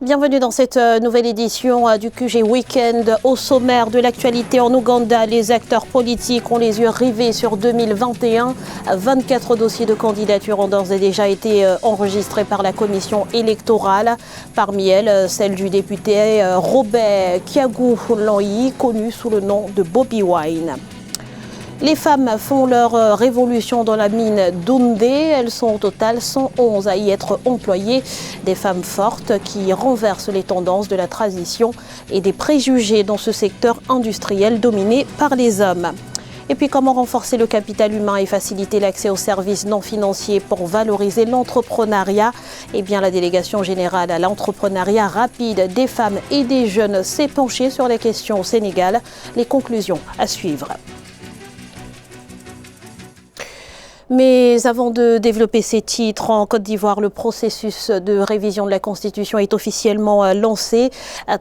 Bienvenue dans cette nouvelle édition du QG Weekend. Au sommaire de l'actualité en Ouganda, les acteurs politiques ont les yeux rivés sur 2021. 24 dossiers de candidature ont d'ores et déjà été enregistrés par la commission électorale. Parmi elles, celle du député Robert Kyagulanyi, connu sous le nom de Bobi Wine. Les femmes font leur révolution dans la mine d'Oundé. Elles sont au total 111 à y être employées. Des femmes fortes qui renversent les tendances de la transition et des préjugés dans ce secteur industriel dominé par les hommes. Et puis comment renforcer le capital humain et faciliter l'accès aux services non financiers pour valoriser l'entrepreneuriat? Eh bien, la délégation générale à l'entrepreneuriat rapide des femmes et des jeunes s'est penchée sur les questions au Sénégal. Les conclusions à suivre. Mais avant de développer ces titres, en Côte d'Ivoire, le processus de révision de la Constitution est officiellement lancé.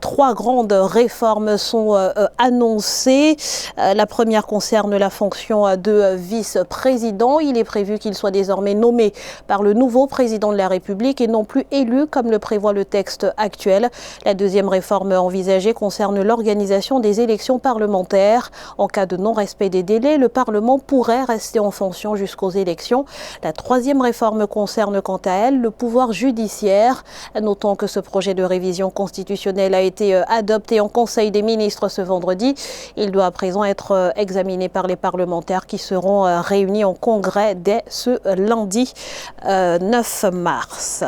3 grandes réformes sont annoncées. La première concerne la fonction de vice-président. Il est prévu qu'il soit désormais nommé par le nouveau président de la République et non plus élu comme le prévoit le texte actuel. La deuxième réforme envisagée concerne l'organisation des élections parlementaires. En cas de non-respect des délais, le Parlement pourrait rester en fonction jusqu'aux élections. La troisième réforme concerne quant à elle le pouvoir judiciaire. Notons que ce projet de révision constitutionnelle a été adopté en Conseil des ministres ce vendredi. Il doit à présent être examiné par les parlementaires qui seront réunis en congrès dès ce lundi 9 mars.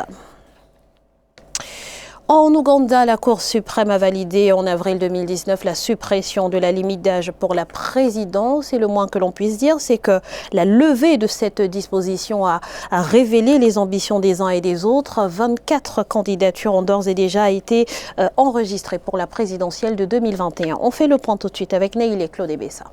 En Ouganda, la Cour suprême a validé en avril 2019 la suppression de la limite d'âge pour la présidence. Et le moins que l'on puisse dire, c'est que la levée de cette disposition a révélé les ambitions des uns et des autres. 24 candidatures ont d'ores et déjà été enregistrées pour la présidentielle de 2021. On fait le point tout de suite avec Neil et Claude Bessa.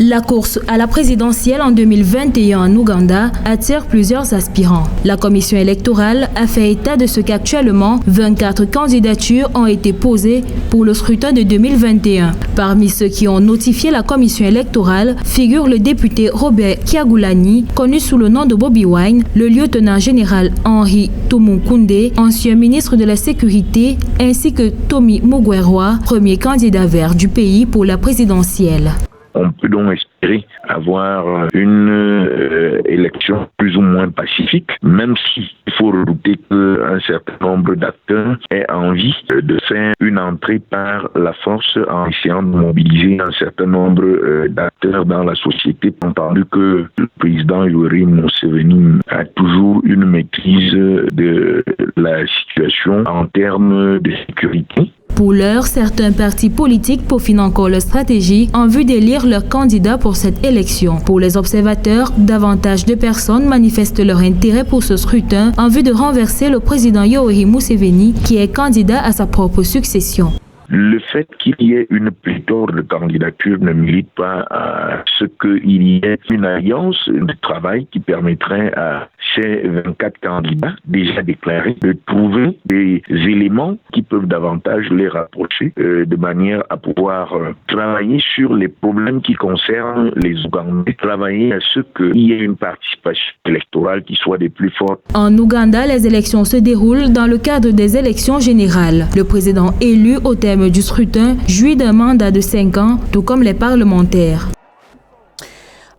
La course à la présidentielle en 2021 en Ouganda attire plusieurs aspirants. La commission électorale a fait état de ce qu'actuellement 24 candidatures ont été posées pour le scrutin de 2021. Parmi ceux qui ont notifié la commission électorale figure le député Robert Kyagulanyi, connu sous le nom de Bobi Wine, le lieutenant général Henry Tumukunde, ancien ministre de la Sécurité, ainsi que Tommy Mugwerwa, premier candidat vert du pays pour la présidentielle. On peut donc espérer avoir une élection plus ou moins pacifique, même s'il faut redouter qu'un certain nombre d'acteurs aient envie de faire une entrée par la force en essayant de mobiliser un certain nombre d'acteurs dans la société, entendu que le président Yoweri Museveni a toujours une maîtrise de la situation en termes de sécurité. Pour l'heure, certains partis politiques peaufinent encore leur stratégie en vue d'élire leurs candidats pour cette élection. Pour les observateurs, davantage de personnes manifestent leur intérêt pour ce scrutin en vue de renverser le président Yoweri Museveni qui est candidat à sa propre succession. Le fait qu'il y ait une pléthore de candidatures ne milite pas à ce qu'il y ait une alliance de travail qui permettrait à ces 24 candidats déjà déclarés de trouver des éléments qui peuvent davantage les rapprocher de manière à pouvoir travailler sur les problèmes qui concernent les Ougandais, travailler à ce qu'il y ait une participation électorale qui soit des plus fortes. En Ouganda, les élections se déroulent dans le cadre des élections générales. Le président élu au terme du scrutin jouit d'un mandat de 5 ans, tout comme les parlementaires.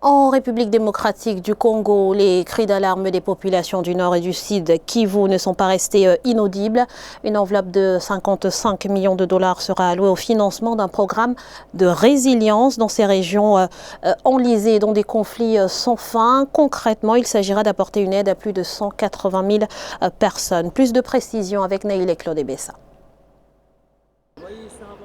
En République démocratique du Congo, les cris d'alarme des populations du Nord et du Sud Kivu ne sont pas restés inaudibles. Une enveloppe de 55 millions de dollars sera allouée au financement d'un programme de résilience dans ces régions enlisées dans des conflits sans fin. Concrètement, il s'agira d'apporter une aide à plus de 180 000 personnes. Plus de précisions avec Neil et Claude Bessa.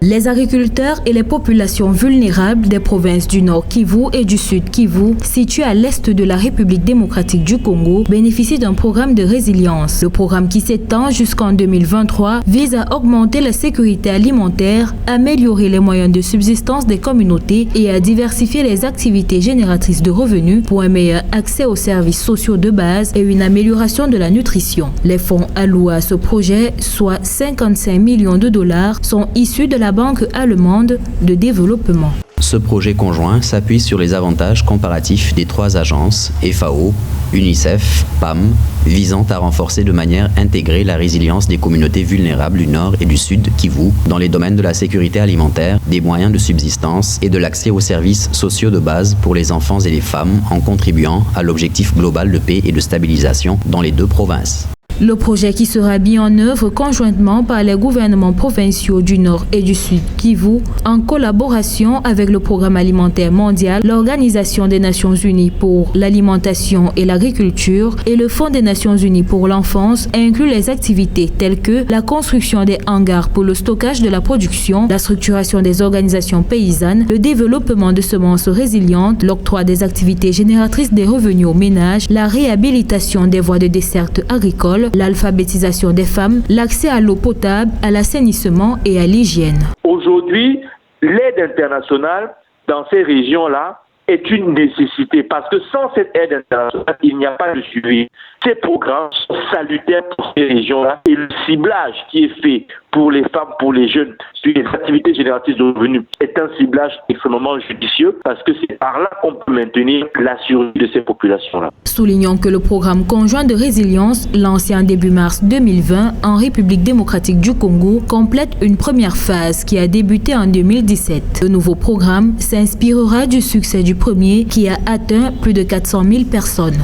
Les agriculteurs et les populations vulnérables des provinces du Nord Kivu et du Sud Kivu, situées à l'est de la République démocratique du Congo, bénéficient d'un programme de résilience. Le programme qui s'étend jusqu'en 2023 vise à augmenter la sécurité alimentaire, améliorer les moyens de subsistance des communautés et à diversifier les activités génératrices de revenus pour un meilleur accès aux services sociaux de base et une amélioration de la nutrition. Les fonds alloués à ce projet, soit 55 millions de dollars, sont issus de la Banque allemande de développement. Ce projet conjoint s'appuie sur les avantages comparatifs des 3 agences, FAO, UNICEF, PAM, visant à renforcer de manière intégrée la résilience des communautés vulnérables du Nord et du Sud Kivu dans les domaines de la sécurité alimentaire, des moyens de subsistance et de l'accès aux services sociaux de base pour les enfants et les femmes en contribuant à l'objectif global de paix et de stabilisation dans les 2 provinces. Le projet qui sera mis en œuvre conjointement par les gouvernements provinciaux du Nord et du Sud Kivu, en collaboration avec le Programme alimentaire mondial, l'Organisation des Nations Unies pour l'alimentation et l'agriculture et le Fonds des Nations Unies pour l'enfance, inclut les activités telles que la construction des hangars pour le stockage de la production, la structuration des organisations paysannes, le développement de semences résilientes, l'octroi des activités génératrices des revenus aux ménages, la réhabilitation des voies de desserte agricole, l'alphabétisation des femmes, l'accès à l'eau potable, à l'assainissement et à l'hygiène. Aujourd'hui, l'aide internationale dans ces régions-là est une nécessité parce que sans cette aide internationale, il n'y a pas de suivi. Ces programmes sont salutaires pour ces régions-là et le ciblage qui est fait pour les femmes, pour les jeunes, sur les activités génératrices de revenus est un ciblage extrêmement judicieux parce que c'est par là qu'on peut maintenir la survie de ces populations-là. Soulignons que le programme conjoint de résilience, lancé en début mars 2020 en République démocratique du Congo, complète une première phase qui a débuté en 2017. Le nouveau programme s'inspirera du succès du premier qui a atteint plus de 400 000 personnes.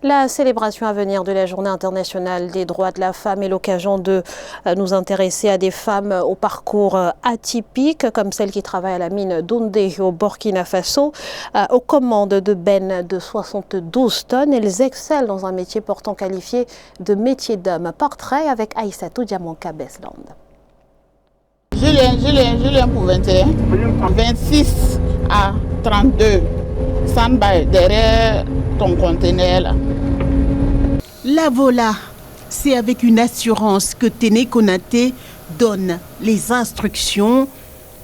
La célébration à venir de la Journée internationale des droits de la femme est l'occasion de nous intéresser à des femmes au parcours atypique, comme celle qui travaille à la mine d'Houndé au Burkina Faso. Aux commandes de bennes de 72 tonnes, elles excellent dans un métier pourtant qualifié de métier d'homme. Portrait avec Aïssatou Diamanka Besland. Julien pour 21, 26 à 32, Sandbay, derrière ton conteneur là. La voilà, c'est avec une assurance que Téné Konaté donne les instructions.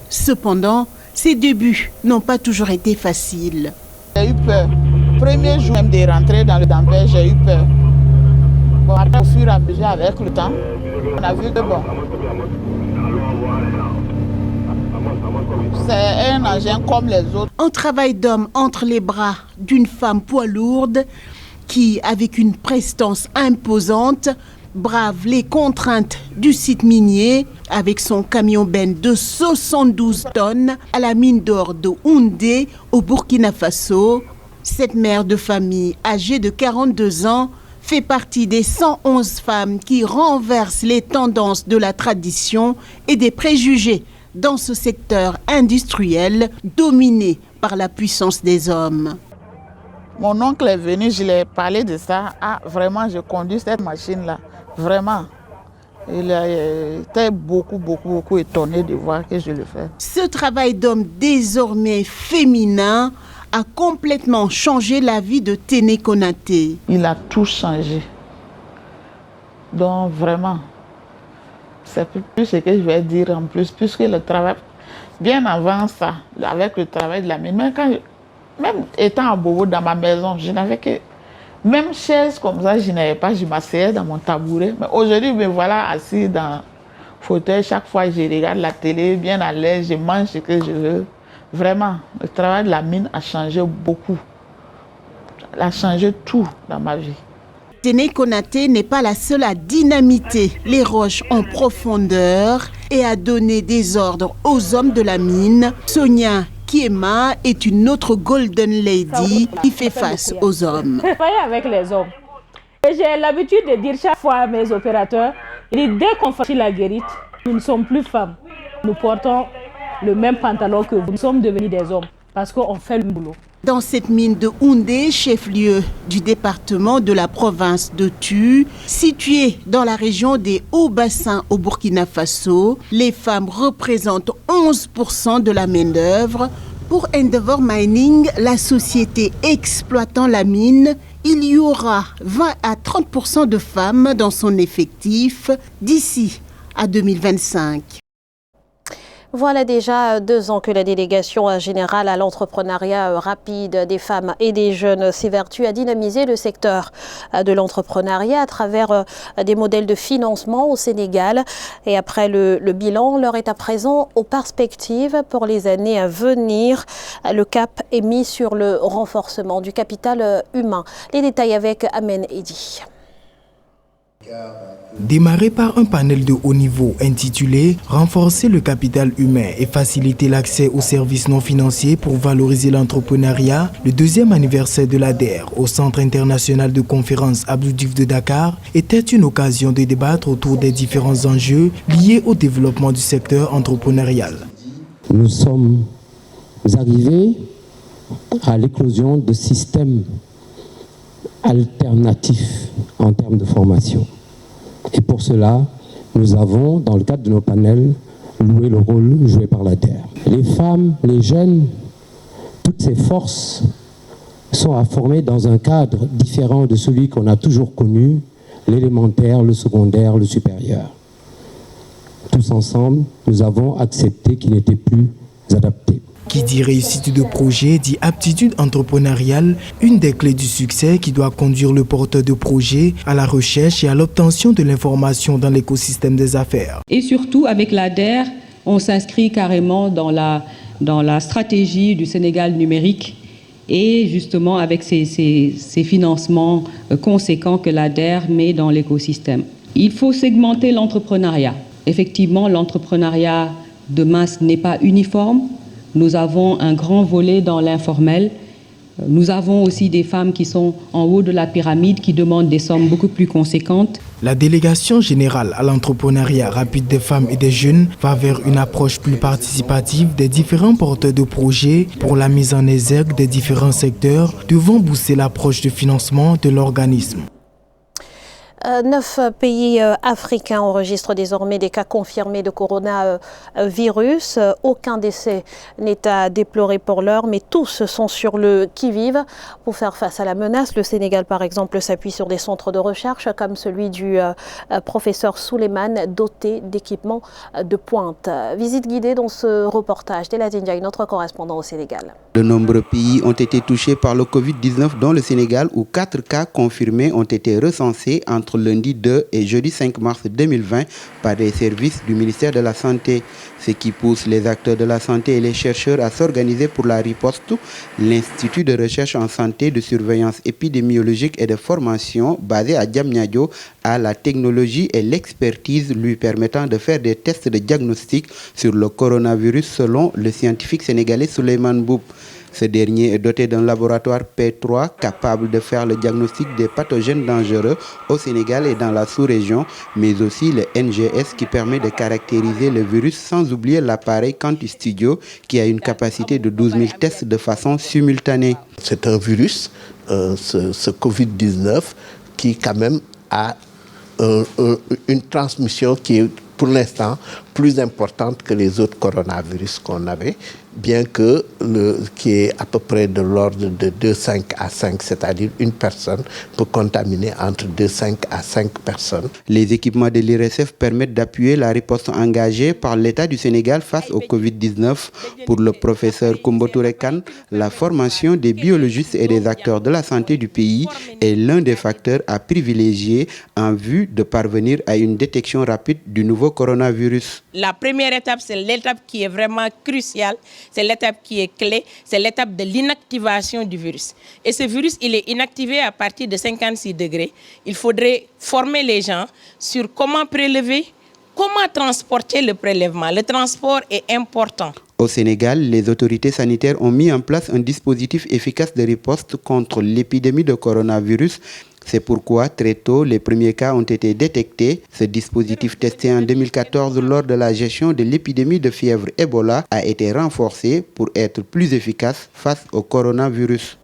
Cependant, ses débuts n'ont pas toujours été faciles. J'ai eu peur. Premier jour même de rentrer dans le dampé, j'ai eu peur. Bon, après, au fur et à mesure, avec le temps, on a vu que bon, c'est un engin comme les autres. Un travail d'homme entre les bras d'une femme poids lourde qui, avec une prestance imposante, brave les contraintes du site minier avec son camion benne de 72 tonnes à la mine d'or de Houndé au Burkina Faso. Cette mère de famille âgée de 42 ans fait partie des 111 femmes qui renversent les tendances de la tradition et des préjugés dans ce secteur industriel dominé par la puissance des hommes. Mon oncle est venu, je lui ai parlé de ça. Ah, vraiment, je conduis cette machine-là. Vraiment. Il était beaucoup étonné de voir que je le fais. Ce travail d'homme désormais féminin a complètement changé la vie de Téné Konaté. Il a tout changé. Donc vraiment, c'est plus ce que je vais dire en plus, puisque le travail, bien avant ça, avec le travail de la mine, même étant à Bobo dans ma maison, je n'avais que, même chaise comme ça, je n'avais pas, je m'asseyais dans mon tabouret. Mais aujourd'hui, me voilà assis dans le fauteuil, chaque fois je regarde la télé, bien à l'aise, je mange ce que je veux. Vraiment, le travail de la mine a changé beaucoup. Il a changé tout dans ma vie. Téné Konaté n'est pas la seule à dynamiter les roches en profondeur et à donner des ordres aux hommes de la mine. Sonia Kiema est une autre Golden Lady qui fait face aux hommes. Je travaille avec les hommes. Et j'ai l'habitude de dire chaque fois à mes opérateurs, dès qu'on franchit la guérite, nous ne sommes plus femmes. Nous portons le même pantalon que vous. Nous sommes devenus des hommes parce qu'on fait le boulot. Dans cette mine de Houndé, chef-lieu du département de la province de Tu, située dans la région des Hauts-Bassins au Burkina Faso, les femmes représentent 11% de la main-d'œuvre. Pour Endeavour Mining, la société exploitant la mine, il y aura 20 à 30% de femmes dans son effectif d'ici à 2025. Voilà déjà 2 ans que la délégation générale à l'entrepreneuriat rapide des femmes et des jeunes s'évertue à dynamiser le secteur de l'entrepreneuriat à travers des modèles de financement au Sénégal. Et après le bilan, l'heure est à présent aux perspectives pour les années à venir. Le cap est mis sur le renforcement du capital humain. Les détails avec Amen Edi. Démarré par un panel de haut niveau intitulé « Renforcer le capital humain et faciliter l'accès aux services non financiers pour valoriser l'entrepreneuriat », le 2e anniversaire de l'ADER au Centre international de conférences Abdou Diouf de Dakar était une occasion de débattre autour des différents enjeux liés au développement du secteur entrepreneurial. Nous sommes arrivés à l'éclosion de systèmes alternatifs en termes de formation. Et pour cela, nous avons, dans le cadre de nos panels, loué le rôle joué par l'ADER. Les femmes, les jeunes, toutes ces forces sont à former dans un cadre différent de celui qu'on a toujours connu, l'élémentaire, le secondaire, le supérieur. Tous ensemble, nous avons accepté qu'il n'était plus adapté. Qui dit réussite de projet, dit aptitude entrepreneuriale, une des clés du succès qui doit conduire le porteur de projet à la recherche et à l'obtention de l'information dans l'écosystème des affaires. Et surtout, avec l'ADER, on s'inscrit carrément dans la stratégie du Sénégal numérique et justement avec ces financements conséquents que l'ADER met dans l'écosystème. Il faut segmenter l'entrepreneuriat. Effectivement, l'entrepreneuriat de masse n'est pas uniforme. Nous avons un grand volet dans l'informel. Nous avons aussi des femmes qui sont en haut de la pyramide, qui demandent des sommes beaucoup plus conséquentes. La délégation générale à l'entrepreneuriat rapide des femmes et des jeunes va vers une approche plus participative des différents porteurs de projets pour la mise en exergue des différents secteurs devant booster l'approche de financement de l'organisme. 9 pays africains enregistrent désormais des cas confirmés de coronavirus. Aucun décès n'est à déplorer pour l'heure, mais tous sont sur le qui-vive pour faire face à la menace. Le Sénégal, par exemple, s'appuie sur des centres de recherche comme celui du professeur Souleymane, doté d'équipements de pointe. Visite guidée dans ce reportage d'Eladine Ndiaye, notre correspondant au Sénégal. De nombreux pays ont été touchés par le Covid-19, dont le Sénégal, où 4 cas confirmés ont été recensés entre lundi 2 et jeudi 5 mars 2020 par des services du ministère de la Santé. Ce qui pousse les acteurs de la santé et les chercheurs à s'organiser pour la riposte. L'Institut de recherche en santé, de surveillance épidémiologique et de formation, basé à Diamniadio, a la technologie et l'expertise lui permettant de faire des tests de diagnostic sur le coronavirus, selon le scientifique sénégalais Souleymane Boub. Ce dernier est doté d'un laboratoire P3 capable de faire le diagnostic des pathogènes dangereux au Sénégal et dans la sous-région, mais aussi le NGS qui permet de caractériser le virus, sans oublier l'appareil QuantiStudio qui a une capacité de 12 000 tests de façon simultanée. C'est un virus, ce Covid-19, qui quand même a une transmission qui est pour l'instant plus importante que les autres coronavirus qu'on avait, bien que qui est à peu près de l'ordre de 2,5 à 5, c'est-à-dire une personne peut contaminer entre 2,5 à 5 personnes. Les équipements de l'IRSF permettent d'appuyer la riposte engagée par l'État du Sénégal face au Covid-19. Pour le professeur Koumbo Touré Kane, la formation des biologistes et des acteurs de la santé du pays est l'un des facteurs à privilégier en vue de parvenir à une détection rapide du nouveau coronavirus. La première étape, c'est l'étape qui est vraiment cruciale, c'est l'étape qui est clé, c'est l'étape de l'inactivation du virus. Et ce virus, il est inactivé à partir de 56 degrés. Il faudrait former les gens sur comment prélever, comment transporter le prélèvement. Le transport est important. Au Sénégal, les autorités sanitaires ont mis en place un dispositif efficace de riposte contre l'épidémie de coronavirus. C'est pourquoi, très tôt, les premiers cas ont été détectés. Ce dispositif testé en 2014 lors de la gestion de l'épidémie de fièvre Ebola a été renforcé pour être plus efficace face au coronavirus.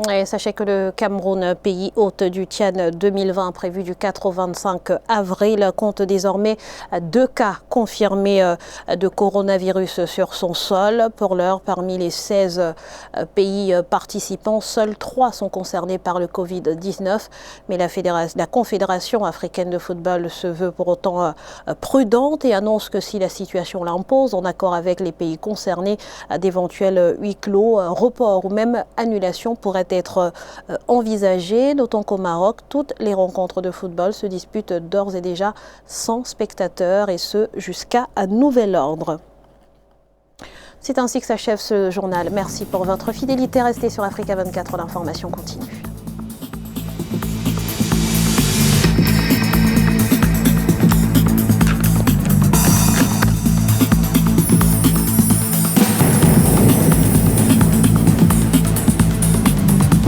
Et sachez que le Cameroun, pays hôte du Tian 2020 prévu du 4 au 25 avril, compte désormais 2 cas confirmés de coronavirus sur son sol. Pour l'heure, parmi les 16 pays participants, seuls 3 sont concernés par le Covid-19. Mais la Confédération africaine de football se veut pour autant prudente et annonce que si la situation l'impose, en accord avec les pays concernés, d'éventuels huis clos, reports ou même annulations pourraient être envisagées, d'autant qu'au Maroc, toutes les rencontres de football se disputent d'ores et déjà sans spectateurs, et ce jusqu'à nouvel ordre. C'est ainsi que s'achève ce journal. Merci pour votre fidélité. Restez sur Africa 24, l'information continue.